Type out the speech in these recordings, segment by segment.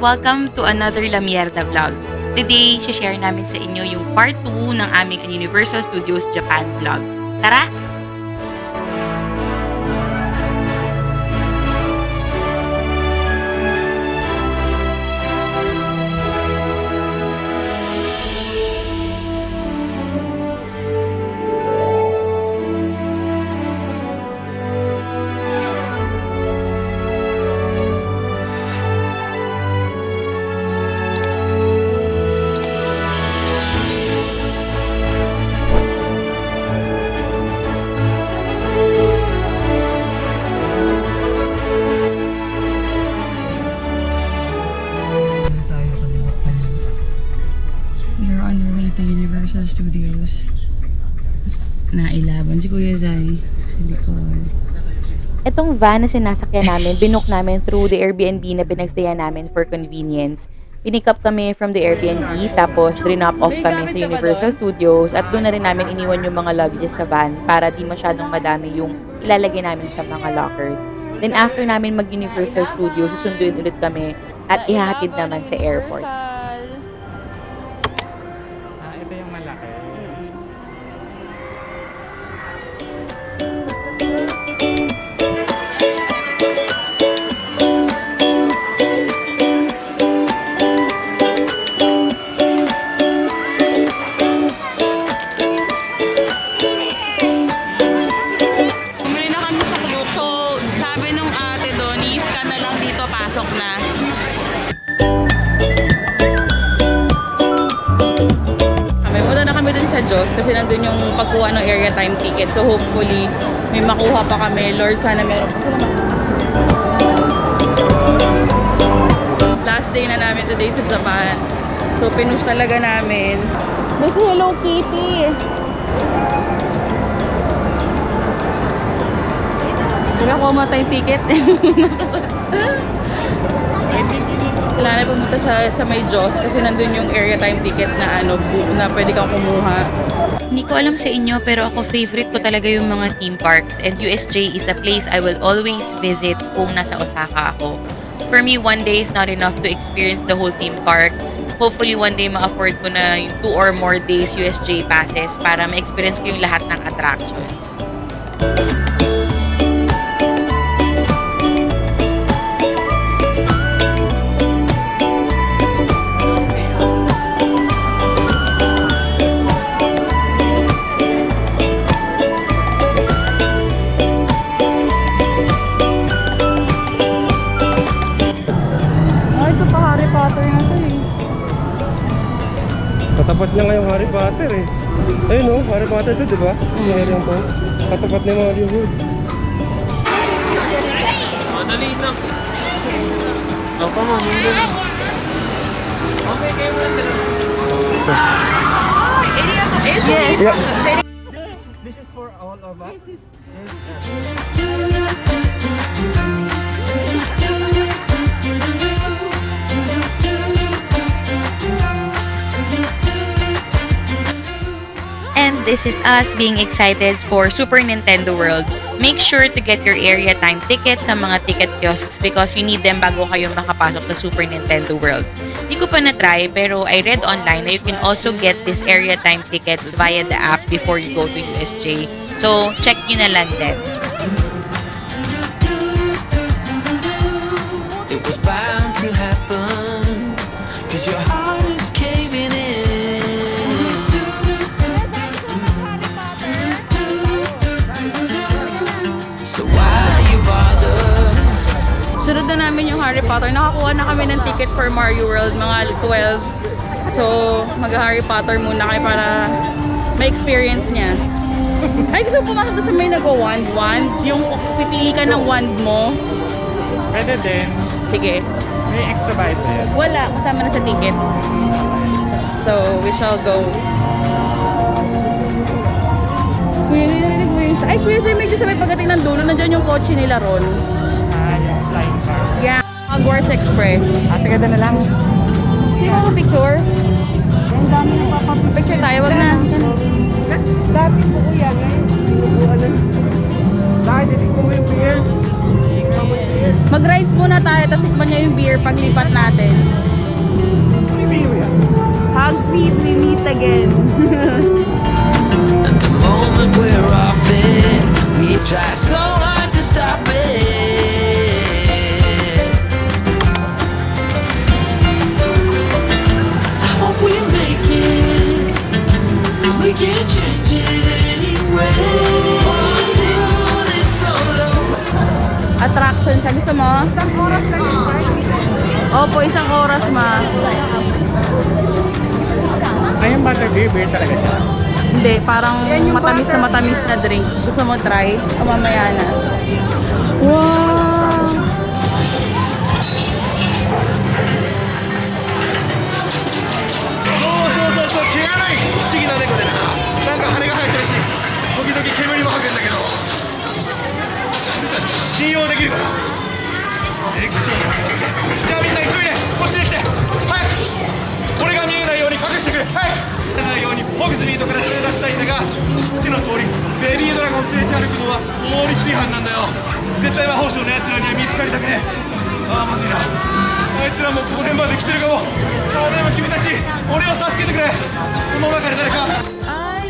welcome to another La Mierda vlog. Today, share namin sa inyo yung part 2 ng aming Universal Studios Japan vlog. Tara! We're on our way to Universal Studios. Nailaban si Kuya Zai sa likod. Itong van na sinasakyan namin, binook namin through the Airbnb na pinagstayan namin for convenience. Pinick up kami from the Airbnb, tapos drop off kami sa Universal Studios at doon na rin namin iniwan yung mga luggages sa van para di masyadong madami yung ilalagay namin sa mga lockers. Then after namin mag-Universal Studios, susunduin ulit kami at ihahatid naman sa airport. Ito yung malaki. Bumili na kami sa Klook. So, sabi nung ate doon, i-scan na lang dito, pasok na. Punta na kami dun sa Diyos kasi nandun yung pagkuha ng area time ticket. So hopefully may makuha pa kami. Lord, sana meron pa sila. Last day na namin today sa Japan. So pinush talaga namin. May si Hello Kitty. Nakakuha mo tayong ticket. Kailangan na pumunta sa may Diyos kasi nandun yung area time ticket na na pwede kang kumuha. Hindi ko alam sa inyo pero ako favorite ko talaga yung mga theme parks and USJ is a place I will always visit kung nasa Osaka ako. For me, one day is not enough to experience the whole theme park. Hopefully one day ma-afford ko na yung 2 or more days USJ passes para ma-experience ko yung lahat ng attractions. Katapat niya nga yung Harry Potter eh. Ayun o, Harry Potter to, di ba? Mayroon to. Katapat niya Mario Hood. Madali na. Opa mo, hindi na. Okay, kayo mo lang. Yes. This is for all of us. And this is us being excited for Super Nintendo World. Make sure to get your area time tickets sa mga ticket kiosks because you need them bago kayo makapasok sa Super Nintendo World. Hindi ko pa na-try pero I read online na you can also get this area time tickets via the app before you go to USJ. So, check nyo na lang din. It was bound to happen, 'cause your heart is caving in. So why you bother? Sunod na namin yung Harry Potter. Nakakuha na kami ng ticket for Mario World, mga 12. So, mag-Harry Potter muna kayo para ma-experience niya. Ay, gusto mo pumasok doon sa may nag-wand? Yung pipili ka ng wand mo. Pwede din. Sige. May extra bite din. Wala, kasama na sa ticket. So, we shall go. Kuya, narinig mo yun. Ay, Kuya, may may pagdating ng dulo, nandiyan yung kotse nila ron. Yung slime car. Yeah, Hogwarts Express. Sige na lang. Sino mo picture? Ang dami ng papapicture tayo, wag na. Dati po kuya, ngayon. Bakit hindi ko yung beer? Mag-rides muna tayo, tapos tikman niya yung beer paglipat natin. Hugs me, we meet again. And the moment we're off it, we try so hard to stop it. I hope we make it, 'cause we can't change it anyway. For soon it's all over. Attraction siya. Gusto mo? Isang oras lang yung Opo, isang oras ma. Ay, yung butter beer talaga siya. Hindi, parang matamis na drink. Gusto mo try? O mamaya na. Wow!そう毛がない不思議な猫でな、なんか羽が生えてるし時々煙も吐くんだけど信用できるからエクストラの毛だけじゃあみんな急いでこっちに来て早く俺が見えないように隠してくれ早く見えないようにホグズミードから連れ出したいんだが知っての通りベビードラゴン連れて歩くのは法律違反なんだよ絶対魔法省の奴らには見つかりたくねえああまずいなあいつらもこの辺まで来てるかもあでも君たち俺を助けてくれこの中で誰か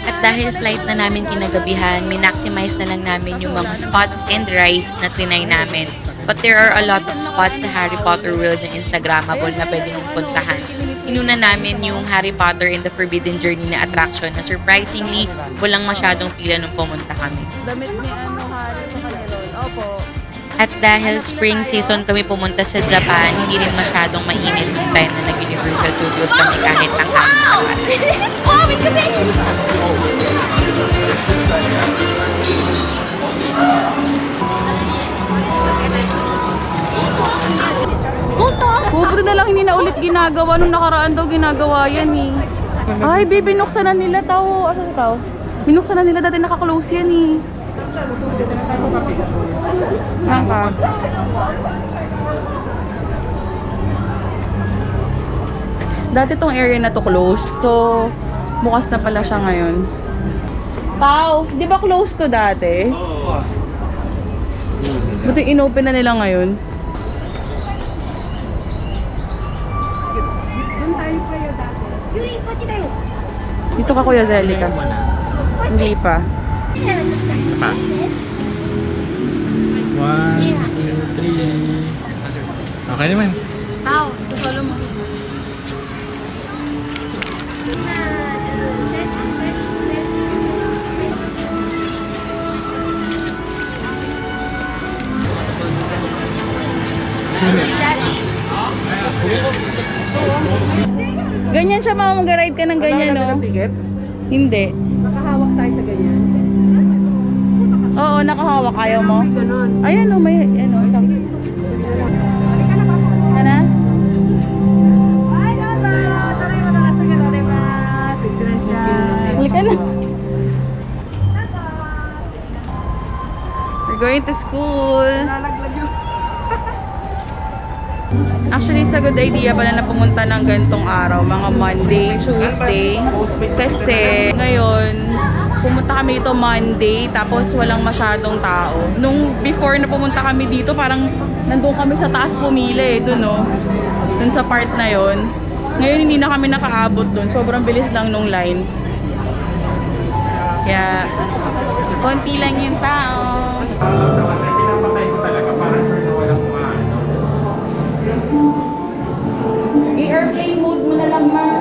At dahil flight na namin kinagabihan, minaksimized na lang namin yung mga spots and rides na trinay namin. But there are a lot of spots sa Harry Potter World na Instagrammable na pwede nyung puntahan. Inuna namin yung Harry Potter and the Forbidden Journey na attraction na surprisingly, walang masyadong pila nung pumunta kami. Damit ni Harry sa kanilon. Opo. At dahil spring season kami pumunta sa Japan, hindi rin masyadong mainit yung time na nag-Universal Studios kami kahit ang Buti na lang hindi na ulit ginagawa. Nung nakaraan daw ginagawa yan eh. Ay, babe, binuksan na nila tao. Ano na tao? Binuksan na nila dati naka-close yan eh. Saan ka? Dati tong area na to closed. So, bukas na pala siya ngayon. Pao, di ba closed to dati? Buti inopen na nila ngayon. Dito ka, Kuya Zelica. Hindi pa. 1, 2, 3. Okay naman. Tao, solo mo. Ganyan siya, mama, mag-ride ka ng ganyan, no? Ticket? Hindi. Nakahawak tayo sa ganyan. Oo, nakahawak. Ayaw mo? Ayan, o, may, ano, isang... Ano? Halika na. We're going to school. Actually, it's a good idea pala na pumunta ng gantong araw, mga Monday, Tuesday. Kasi ngayon, pumunta kami dito Monday, tapos walang masyadong tao. Nung before na pumunta kami dito, parang nandun kami sa taas pumila eh, dun no. Dun sa part na yon. Ngayon hindi na kami nakaabot dun, sobrang bilis lang nung line. Kaya, konti lang yung tao. I-airplane mode mo na lang, ma.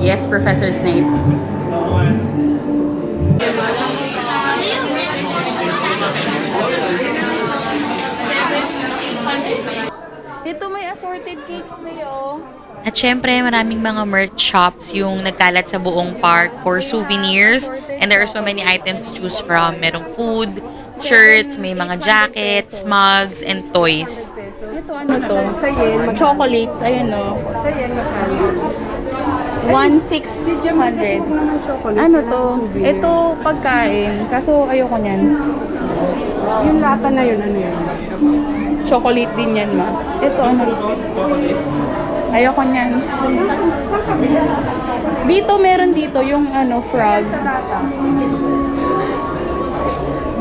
Yes, Professor Snape. Ito may assorted cakes na yun. At syempre, maraming mga merch shops yung nagkalat sa buong park for souvenirs. And there are so many items to choose from. Merong food, shirts, may mga jackets, mugs, and toys. Ito ano to? Chocolates, ayan o. 1,600. Ano to? Ito pagkain. Kaso ayoko niyan. Yung lata na yun, ano yun? Chocolate din yan, ma. Ito ano? Ayoko niyan. Dito, meron dito yung ano, frog.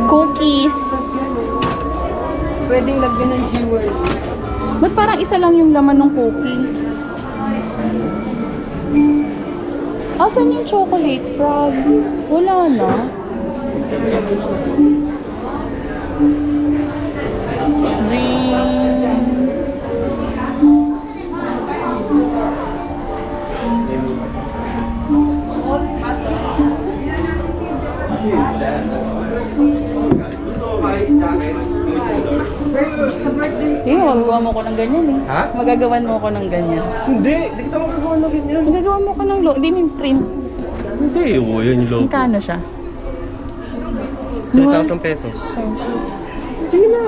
Cookies. Pwedeng lagyan ng jewelry. Ba't parang isa lang yung laman ng cookie? Asan yung chocolate frog? Wala na. Magagawa mo ko ng ganyan eh. Ha? Magagawan mo ko ng ganyan. Hindi kita magagawa na ganyan. Magagawa mo ko ng hindi may print. Hindi, yan yung logo. Magkano siya? 2,000 pesos. Sige na.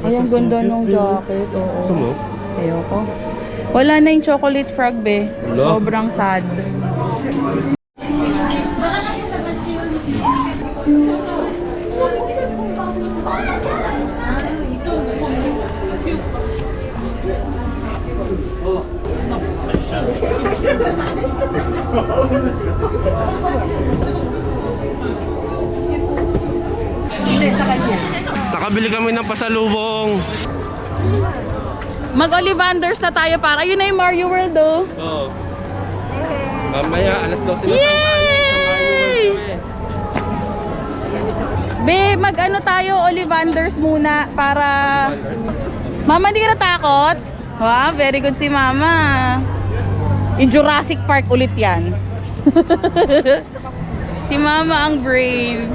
Ay, ang ganda ng jacket. Oo. Gusto mo? Ayoko. Wala na yung chocolate frog, be. Wala. Sobrang sad. Hindi, sa kanya. Nakabili kami ng pasalubong. Mag-Ollivanders na tayo para. Ayun na yung Mario World, oh. Oo. Mamaya, alas 12 na tayo. Yay! Be, mag-ano tayo, Ollivanders muna para... Mama, hindi ka natakot? Wow, very good si Mama. Yung Jurassic Park ulit yan. Si Mama ang brave.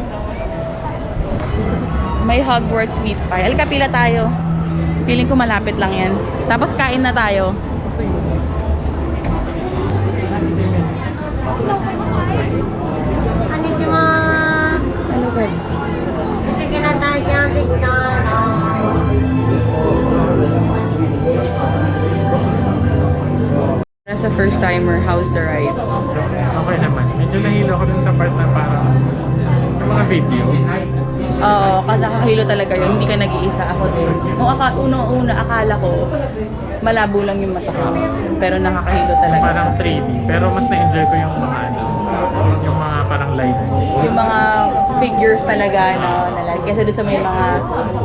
May Hogwarts meat pie. Halika, pila tayo. Feeling ko malapit lang yan. Tapos kain na tayo. Hello, babe. As a first timer, how's the ride? Okay naman. Medyo nahilo ko dun sa part na parang yung mga video. Oo, kasi nakakahilo talaga yun. Hindi ka nag-iisa, ako din. Nung una akala ko, malabo lang yung mata ko. Pero nakakahilo talaga. Parang 3D. Pero mas na-enjoy ko yung mga ano, yung mga parang live mo. Yung mga figures talaga na live. Kasi doon sa may mga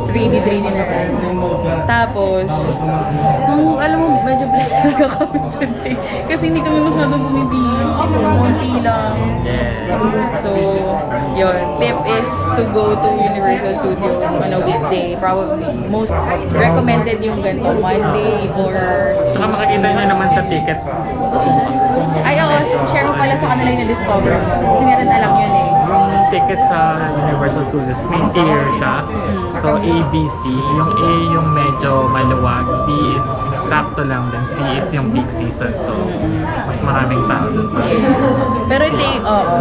3D na ride. Tapos, alam mo, medyo blessed talaga kami today. Kasi hindi kami masyadong bumibili. Monty lang. So, yun. Tip is to go to Universal Studios on a weekday. Probably most recommended yung ganito, Monday or... Tsaka makikita nyo naman sa ticket. Ay, oo, share mo pala sa kanila yung na-discover mo. Kasi hindi natin alam yun eh. Yung ticket sa Universal Studios, may tier siya. So, A, B, C. Yung A yung medyo maluwag. B is sakto lang. Then C is yung peak season. So, mas maraming tao doon pa. Pero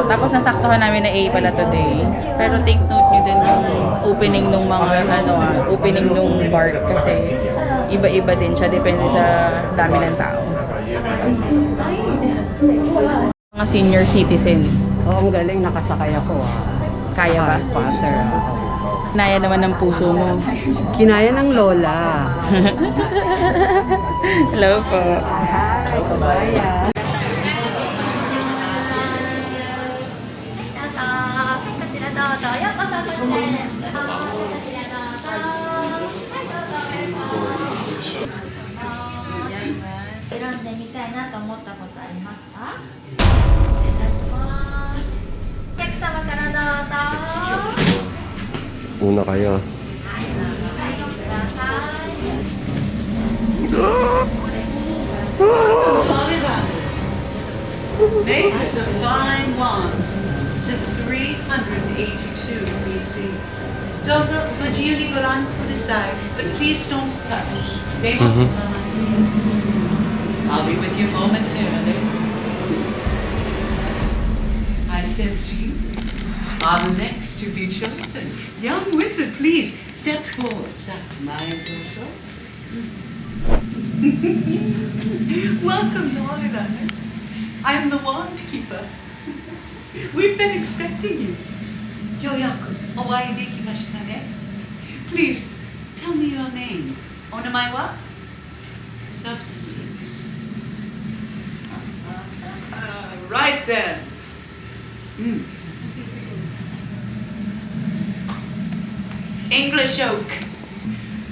tapos nasaktuhan namin na A pala today. Pero take note nyo din yung opening nung mga, opening nung bar kasi iba-iba din siya, depende sa dami ng tao. Mga senior citizen, Oo, ang galing. Nakasakay ako kaya ba? Harry Potter. Naya naman ng puso mo. Kinaya ng lola. Hello po. Hi, kabaya. Una kayo. Makers of fine wands since 382 BC. Dozo, Majili Goran put aside, but please don't touch. They must I'll be with you momentarily. I sense you are the next to be chosen. Young wizard, please step forward, sir. My torso. Welcome, Lord and Honors. I am the wand keeper. We've been expecting you. Yoyaku, owaii dekimashita ne. Please, tell me your name. Onamai wa? Substance. Right then. English oak.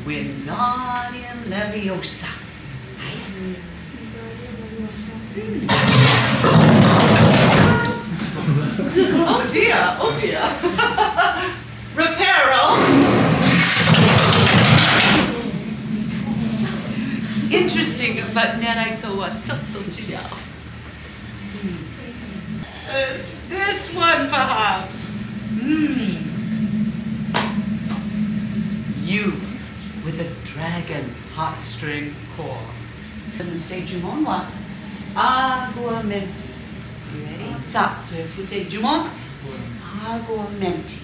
Wingardium Leviosa. Oh dear, oh dear. Reparo. Interesting, but naray ko wa chotto chiyaw. This one perhaps. You with a dragon heartstring core. And say Jumon wa aguamenti. You ready? Sa, so if you take Jumon, aguamenti.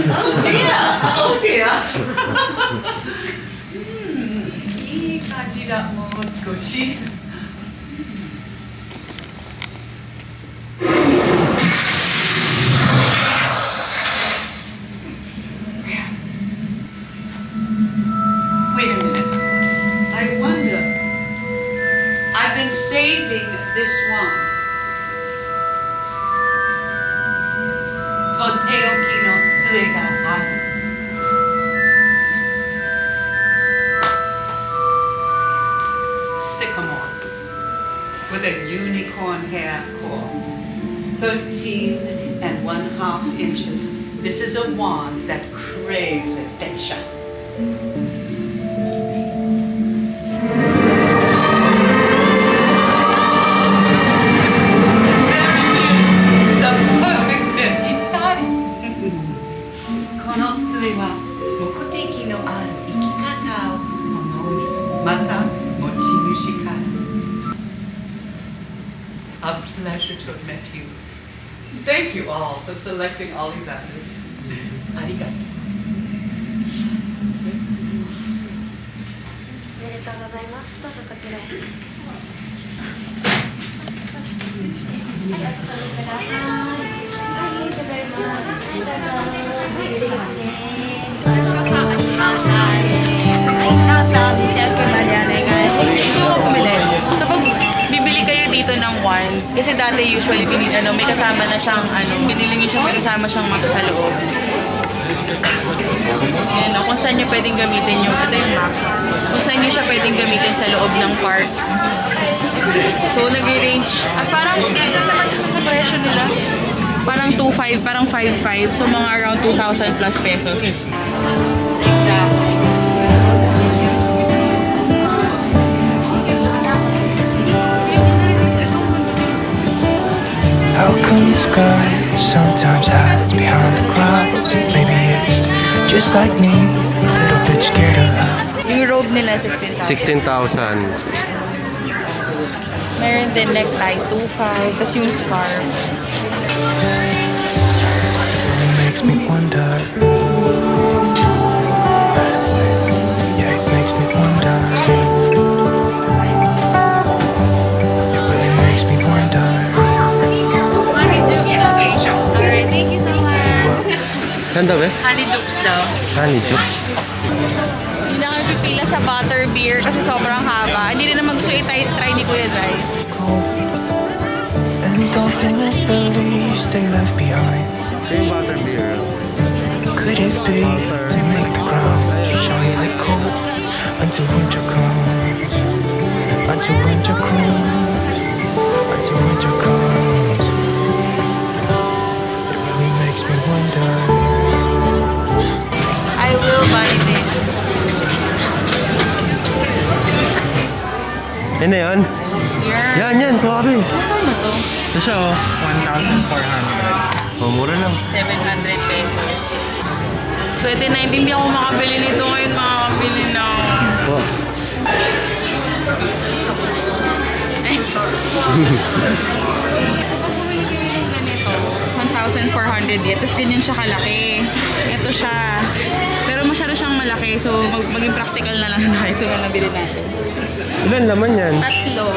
Oh dear, oh dear. いい感じだ、もう少し。Wait a minute. I wonder. I've been saving this one. Toteoki no tsue ga aru. Sycamore with a unicorn hair core. 13.5 inches. This is a wand that craves adventure. There it is, the perfect fit. Itari. この杖は目的のある生き方を物に、また持ち主から。A pleasure to have met you. Thank you all for selecting Ollivander. ありがとう。おめでとうございます。どうぞこちらへ。はい、お進みください。はい、ありがとうございます。はい、どうぞ。はい、失礼しますね。Gusto ko pumili. So pag bibili kayo dito ng wand, kasi dati usually may kasama na siyang binili niyo siya may kasama siyang mata sa loob. Yan, kung saan niyo pwedeng gamitin yung, ito yung map. Kung saan niyo siya pwedeng gamitin sa loob ng park. So nag-range, at parang ang presyo nila. Parang 2.5, parang 5.5. So mga around 2,000 plus pesos. Exactly. How come the sky sometimes hides behind the clouds? Maybe it's just like me, a little bit scared of how. Yung robe nila, 16,000. 16,000. Meron din necktie, 2.5. Tapos yung scarf. It makes me wonder. Yeah, it makes me wonder. It really makes me wonder. Honey Dukes. Alright, thank you so much. Saan daw eh? Honey Dukes daw. Honey Jokes. Hindi na kami pipila sa butter beer kasi sobrang haba. Hindi rin naman gusto i-try ni Kuya Zay. And don't they miss the leaves they left behind? Yung butterbeer. Could it be to make the ground shine like gold until winter comes? Until winter comes. Until winter comes. It really makes me wonder. I will buy this. Yan na yan. Here. Yan, kuwabi. Ano to? Ito siya, 1,400. Oh, mura lang. 700 pesos. 2019, hindi ako makabili nito. Ngayon makakabili na ako. Oh. Ganito, 1,400 yan. Tapos ganyan siya kalaki. Ito siya. Pero masyado siyang malaki. So maging practical na lang na. Ito na lang bilhin natin. Ilan laman yan? Tatlo.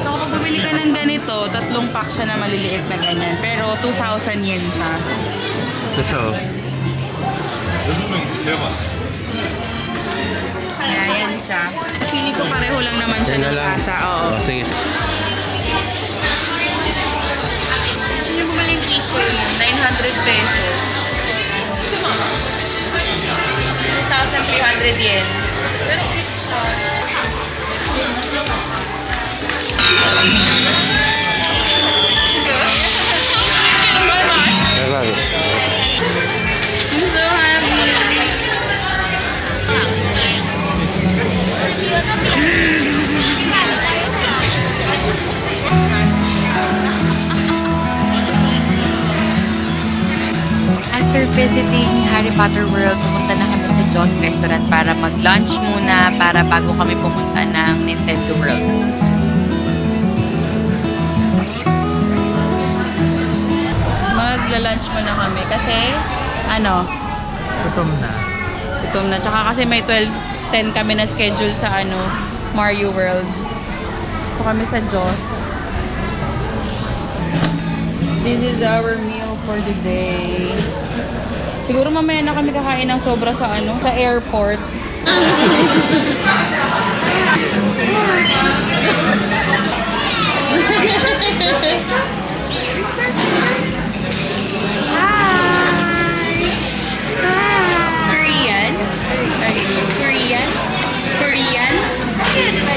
So kapag bumili ka ng ganito, tatlong pack siya na maliliit na ganyan. Pero 2,000 yen siya. Ito siya oh. Kaya yan siya. So pili ko pareho lang naman siya Yan na ng lang. lasa. Oo. Oh, sige. Gusto niyo keychain, 900 pesos. 2,300 yen. Pero cute siya. I love it. I'm so happy. After visiting Harry Potter World, pumunta na kami sa Joss Restaurant para mag-lunch muna para bago kami pumunta ng Nintendo World. Magla-lunch muna kami kasi ano, Gutom na. gutom na. Tsaka kasi may 12:10 kami na schedule sa ano, Mario World. Ito kami sa Joss. This is our meal for the day. Siguro mamaya na kami kakain ng sobra sa ano, sa airport. Korean? Korean? Korean?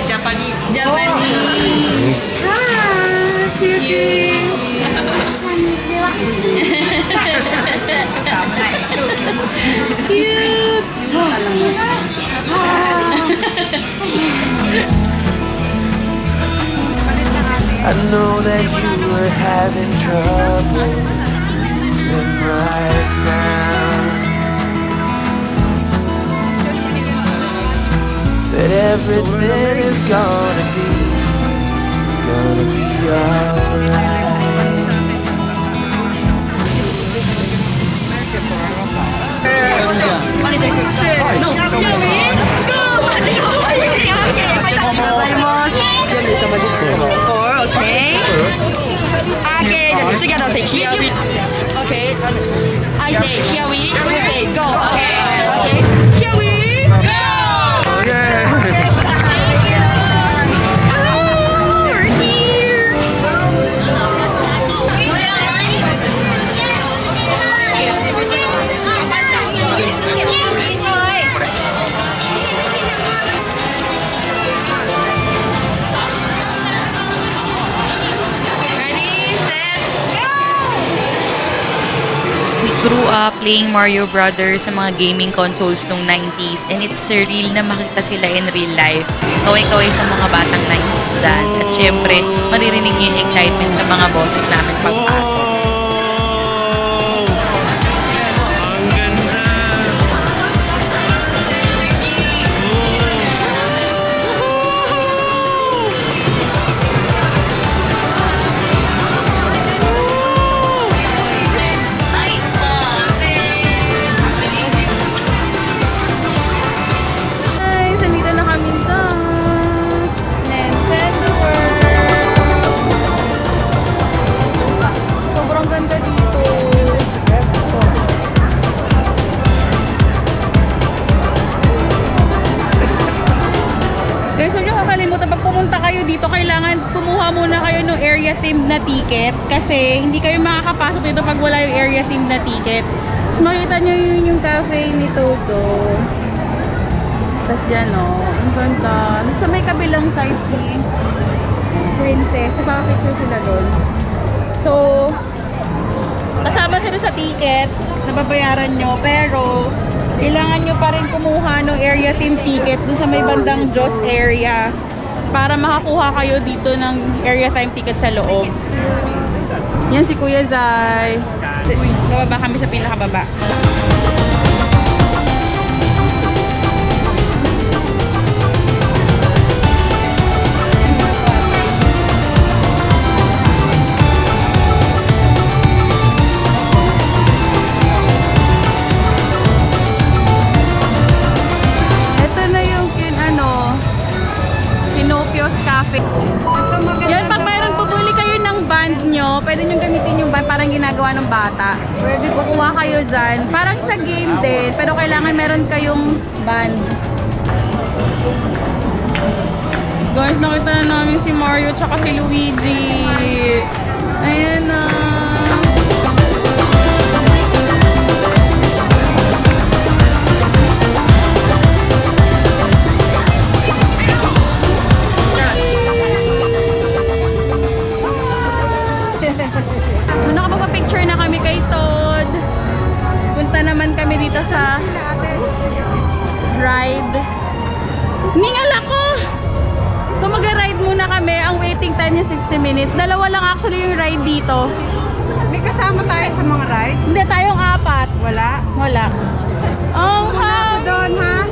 Japanese. Japanese. I know that you were having trouble breathing right now, but everything is gonna be alright. Okay, together say here we. Okay, I say here we. You say go. Okay, okay. Here we go. We're here. We grew up playing Mario Brothers sa mga gaming consoles nung 90s and it's surreal na makita sila in real life. Kaway-kaway sa mga batang 90s dyan. At syempre, maririnig niyo yung excitement sa mga boses namin pagpasok. Guys, nandito na kami sa Nintendo World. Sobrang ganda dito. Guys, huwag niyo kakalimutan, pag pumunta kayo dito, kailangan kumuha muna kayo ng area themed na ticket kasi hindi kayo makakapasok dito pag wala yung area themed na ticket. Tapos makita niyo yun yung cafe ni Toto. Tapos yan o, ang ganda. Sa may kabilang side si Princess, nakaka-picture sila doon. So, kasama sila sa ticket, nababayaran nyo, pero kailangan nyo pa rin kumuha ng area team ticket dun sa may bandang Joss area para makakuha kayo dito ng area time ticket sa loob. Yan si Kuya Zai. Bababa kami sa pinakababa. Cafe. Yan, pag mayroon pupuli kayo ng band nyo, pwede nyo gamitin yung band parang ginagawa ng bata. Pwede kukuha kayo dyan. Parang sa game din, pero kailangan meron kayong band. Guys, nakita na namin si Mario tsaka si Luigi. Ayan na. Ningal ako! So mag-ride muna kami. Ang waiting time niya 60 minutes. Dalawa lang actually yung ride dito. May kasama tayo sa mga ride? Hindi, tayong apat. Wala. Wala. Oh, ha? Doon, ha?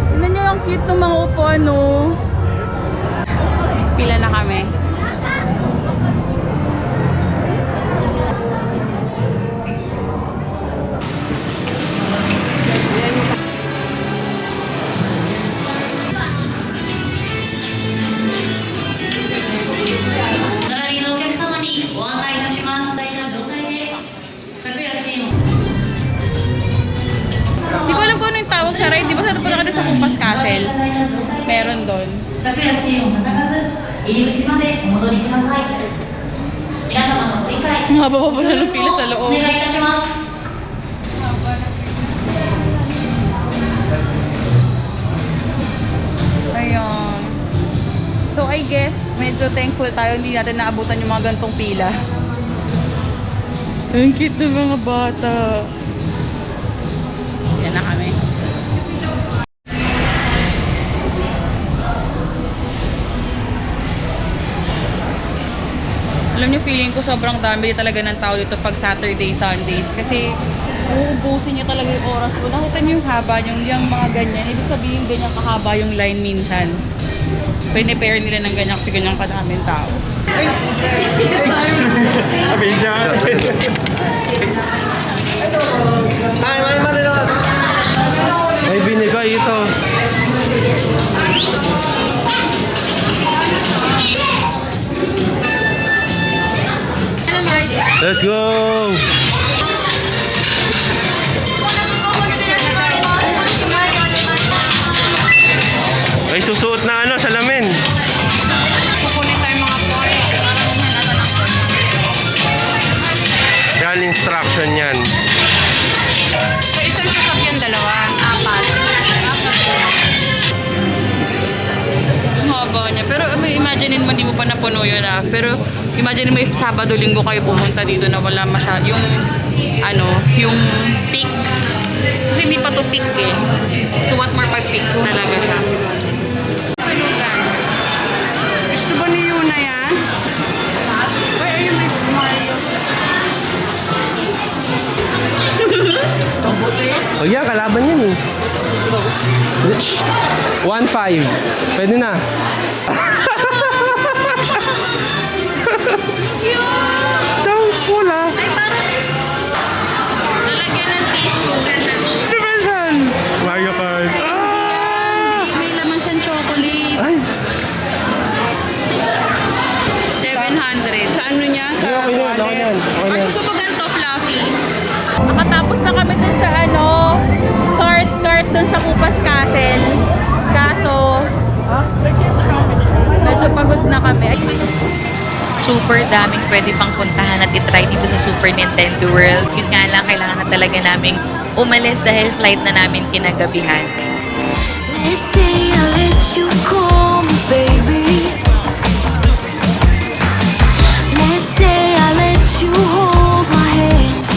Tignan nyo ang cute ng mga upuan, no? Pila na kami. Hindi ko alam kung ano yung tawag sa ride. Di ba sa tapunta ka doon sa Kumpas Castle? Meron doon. Ang haba pa pala ng pila sa loob. Ayun. So I guess, medyo thankful tayo. Hindi natin naabutan yung mga gantong pila. Ang cute ng mga bata. Yan na kami. Alam niyo, feeling ko sobrang dami talaga ng tao dito pag Saturday, Sundays. Kasi uubusin niya talaga yung oras ko. Nakita niyo yung haba yung mga ganyan. Ibig sabihin ganyan kahaba yung line minsan. Pine-pair nila ng ganyan kasi ganyan kadaming tao. May binigay ito. Let's go! Ay, susuot na ano, salamin. Kukunin tayo mga points. Yan instruction yan. So, isang sasakyan dalawa. Apat. Ang haba niya. Pero imagine mo, hindi mo pa napuno yun ah. Pero imagine mo if Sabado, Linggo kayo pumunta dito na wala masyado. Yung, yung peak. Kasi hindi pa to peak eh. So what more pag peak talaga siya. Gusto ba ni Yuna yan? Ay, ayun, may Mario. O yan, kalaban yan eh. 1-5. Pwede na. Pula. Lalagyan ng tissue. Dimension. Mario Kart. May laman siyang chocolate. Ay. 700. Sa ano niya? Sa Okay na yan, okay na yan. Okay na yan. gusto mo ganito, fluffy? Nakatapos na kami dun sa cart dun sa Kupas Castle. Kaso, medyo pagod na kami. Super daming pwede pang puntahan at itry dito sa Super Nintendo World. Yun nga lang, kailangan na talaga naming umalis dahil flight na namin kinagabihan. Let's say I let you call me baby. Let's say I let you hold my hand.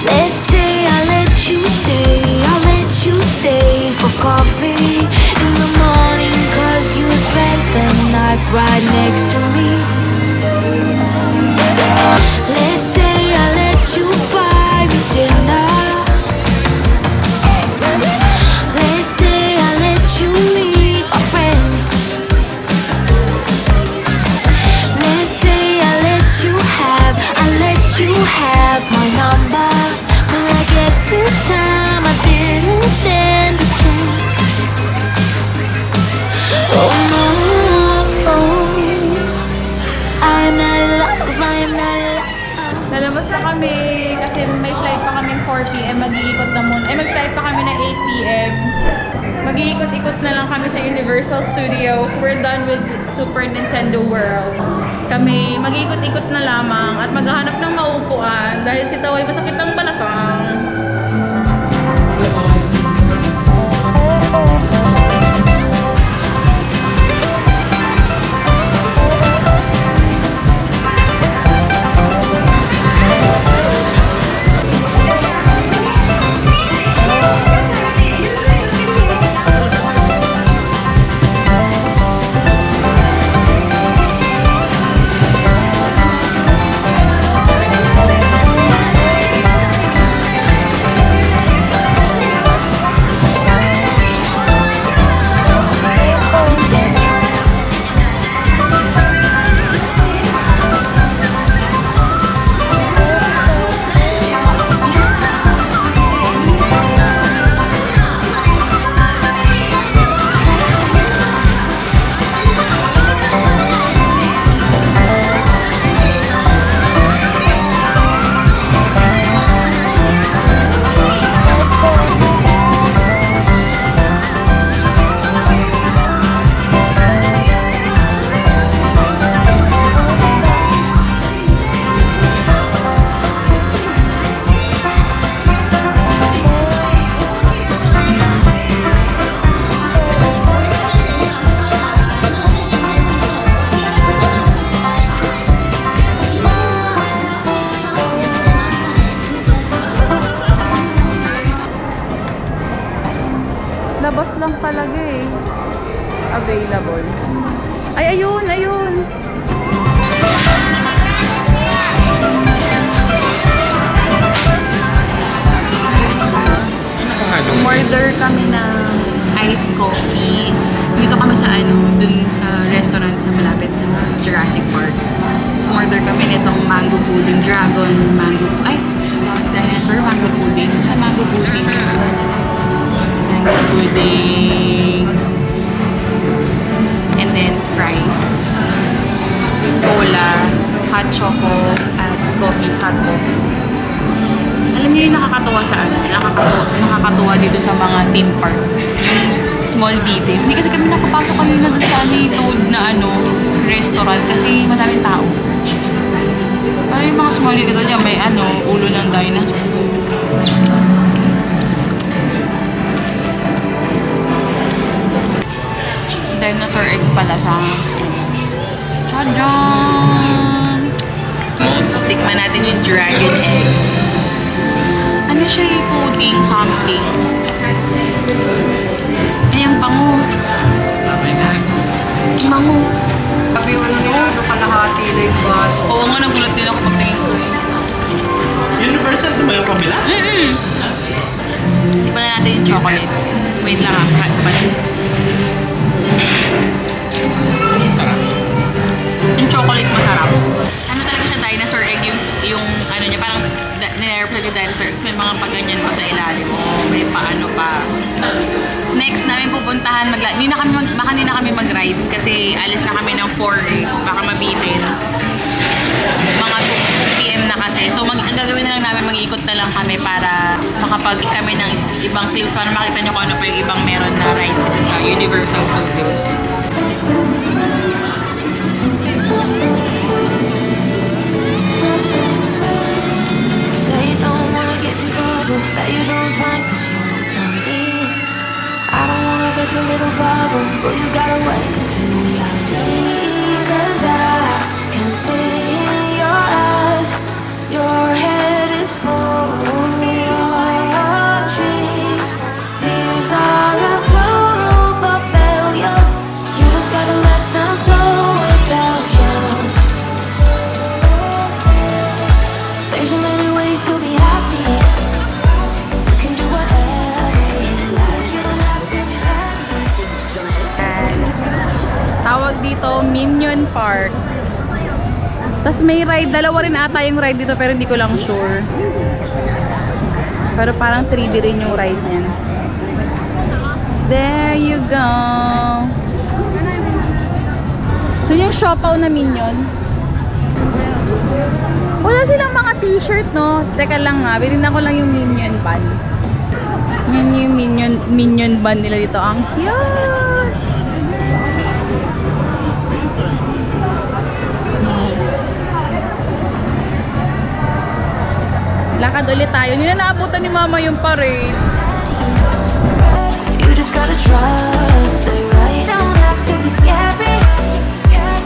Let's say I let you stay for coffee in the morning, 'cause you spent the night right next to me. Let's say I let you buy me dinner. Let's say I let you meet my friends. Let's say I let you have my number. But I guess this time I didn't stand a chance. Oh no, I'm not in love, I'm not in love. Lalabas na kami kasi may flight pa kaming 4 p.m. Mag-iikot na muna. Mag-flight pa kami na 8 p.m. Mag-iikot-ikot na lang kami sa Universal Studios. We're done with Super Nintendo World. Kami mag-iikot-ikot na lamang at maghahanap ng maupuan dahil si Taway masakit ang balakang. Labas lang talaga eh. Available. Ay, ayun, ayun. Order kami ng iced coffee. Dito kami sa dun sa restaurant sa malapit sa Jurassic Park. So, order kami nitong mango pudding, dragon mango, dinosaur mango pudding. Sa mango pudding. Mango pudding. And then fries. Cola, hot choco, at coffee, hot coffee. Alam niyo yung nakakatuwa sa nakakatuwa dito sa mga theme park. Yung small details. Hindi kasi kami nakapasok kanina dun sa Toad na restaurant kasi maraming tao. Pero yung mga small details niya, may ulo ng dinosaur. Dinosaur egg pala siya. Tadaan! Tikman natin yung dragon egg. Ano siya yung pudding something? Ayan, bango. Bango. Sabi mo nung kalahati na yung bus. Oo nga, nagulat din ako pagtingin ko eh. Universal na ba yung kabila? Di pa na natin yung chocolate. Wait lang ah. Sarap. Yung chocolate masarap. Ano talaga siya, dinosaur egg, yung niya, parang nire-represent yung dinosaur egg. May mga paganyan pa sa ilalim mo, may paano pa. Next namin pupuntahan, baka hindi na kami mag-rides kasi alis na kami ng 4 eh. Baka mabitin. Mga 2 PM na kasi. So ang gagawin na lang namin, mag-iikot na lang kami para makapag kami ng ibang clips para makita nyo kung ano pa yung ibang meron na rides dito sa Universal Studios. Say you don't wanna get in trouble, that you don't find 'cause you got me. I don't wanna break your little bubble, but you gotta wake up to reality. 'Cause I can see in your eyes, your head is full of dreams. Tears are a proof of failure. You just gotta let them flow without judge. There's so many ways to be happy. You can do whatever you like. You don't have to be ready. You just gotta Tawag dito, Minion Park. Tapos may ride, dalawa rin ata yung ride dito pero hindi ko lang sure. Pero parang 3D rin yung ride niyan. There you go. So yung siopaw na Minion. Wala silang mga t-shirt, no? Teka lang nga, binigyan ko lang yung Minion bun. Yan yung Minion bun nila dito. Ang cute! Lakad ulit tayo. Hindi na naabutan ni Mama yung parade. You just gotta trust the right. Don't have to be scary.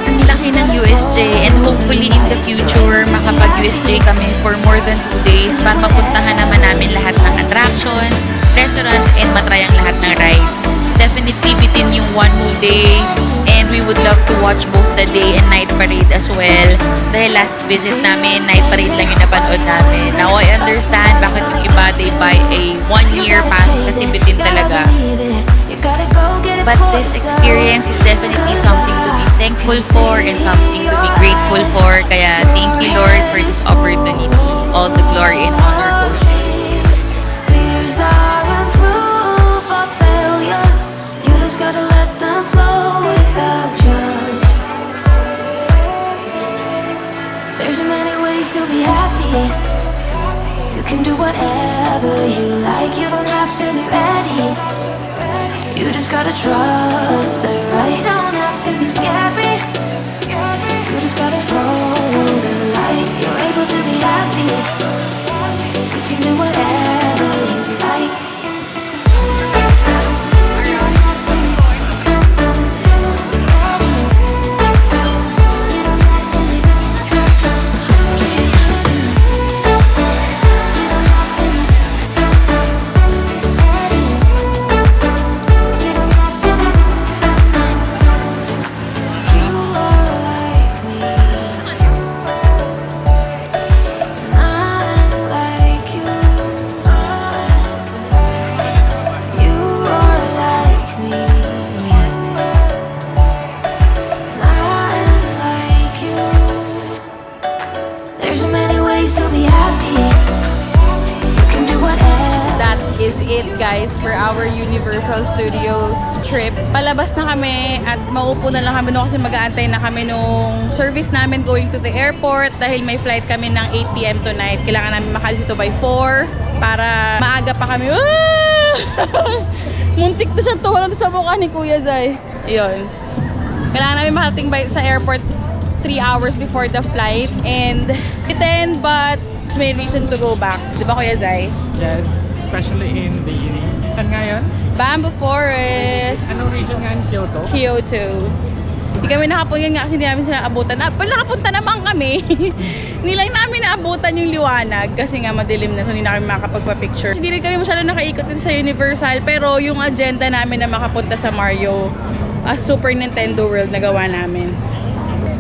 Ang laki ng USJ and hopefully in the future makapag-USJ kami for more than 2 days para mapuntahan naman namin lahat ng attractions, restaurants, and matry ang lahat ng rides. Definitely within yung 1 whole day, and we would love to watch both the day and night parade as well. Dahil last visit namin, night parade lang yung napanood namin. Now I understand bakit yung iba they buy a 1-year pass kasi bitin talaga. But this experience is definitely something to be thankful for and something to be grateful for. Kaya thank you Lord for this opportunity. All the glory and honor goes to you. Tears are a proof of failure. You just gotta let them flow without judge. There's so many ways to be happy. You can do whatever you like. You don't have to be ready. You just gotta trust the right. Don't have to be scary. You just gotta follow the light. You're able to be happy. You can do whatever you like. You don't have to be our Universal Studios trip. Palabas na kami at maupo na lang kami no kasi mag-aantay na kami nung service namin going to the airport dahil may flight kami ng 8 p.m. tonight. Kailangan namin makalis dito by 4 para maaga pa kami. Muntik na siyang tuwa sa mukha ni Kuya Zay. Yun. Kailangan namin makarating sa airport 3 hours before the flight and but may reason to go back. Di ba Kuya Zay? Yes, especially in the saan ngayon? Bamboo Forest. Anong region nga in Kyoto? Kyoto. Hindi kami nakapunta nga kasi hindi namin sila abutan. Nakapunta naman kami. Hindi lang namin naabutan yung liwanag kasi nga madilim na so hindi na kami makapagpa-picture. Hindi rin kami masyado nakaikot din sa Universal pero yung agenda namin na makapunta sa Mario Super Nintendo World nagawa namin.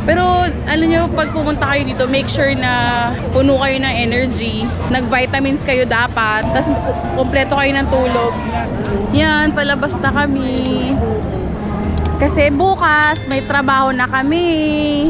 Pero alam nyo, pag pumunta kayo dito, make sure na puno kayo ng energy. Nag-vitamins kayo dapat. Tapos kompleto kayo ng tulog. Yan, palabas na kami. Kasi bukas, may trabaho na kami.